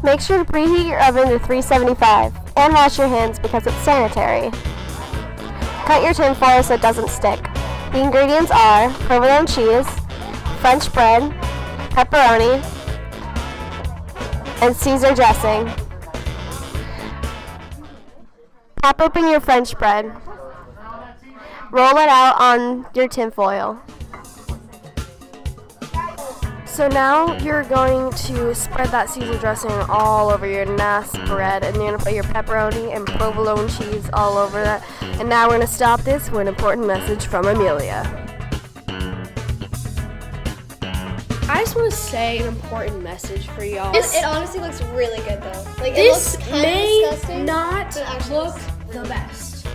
Make sure to preheat your oven to 375 and wash your hands because it's sanitary. Cut your tinfoil so it doesn't stick. The ingredients are provolone cheese, French bread, pepperoni, and Caesar dressing. Pop open your French bread. Roll it out on your tinfoil. So now you're going to spread that Caesar dressing all over your nice bread, and you're going to put your pepperoni and provolone cheese all over that. And now we're going to stop this with an important message from Amelia. I just want to say an important message for y'all. It honestly looks really good though. Like This it looks kind may of disgusting, not but it actually look looks- the best.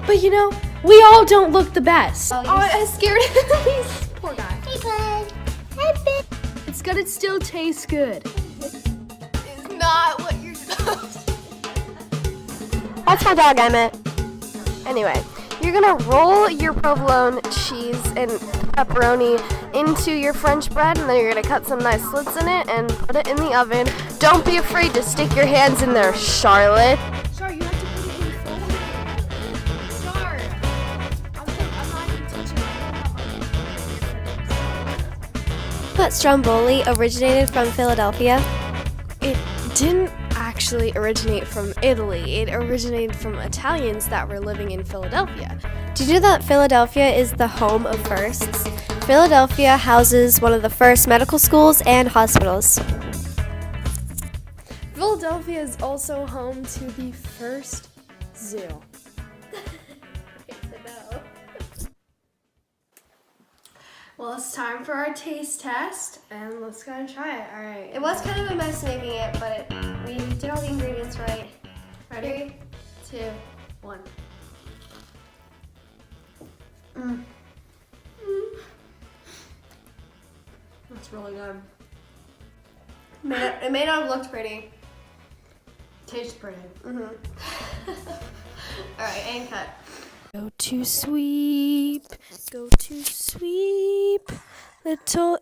But you know, we all don't look the best. Oh, I scared him. Poor guy. Hey bud. Hi bud. It's gonna still taste good. It's not what you're supposed to. That's my dog, Emmett. Anyway, you're gonna roll your provolone cheese and pepperoni into your French bread, and then you're gonna cut some nice slits in it and put it in the oven. Don't be afraid to stick your hands in there, Charlotte. Sorry, you have to put it in fold. Sorry. I'm not even touching it. But Stromboli originated from Philadelphia. It didn't actually originate from Italy. It originated from Italians that were living in Philadelphia. Did you know that Philadelphia is the home of firsts? Philadelphia houses one of the first medical schools and hospitals. Philadelphia is also home to the first zoo. Well, it's time for our taste test, and let's go and try it. All right. It was kind of a mess making it, but we did all the ingredients right. Ready? 2, 1. That's really good. It may not have looked pretty. Tastes pretty. All right, and cut. Go to sweep, little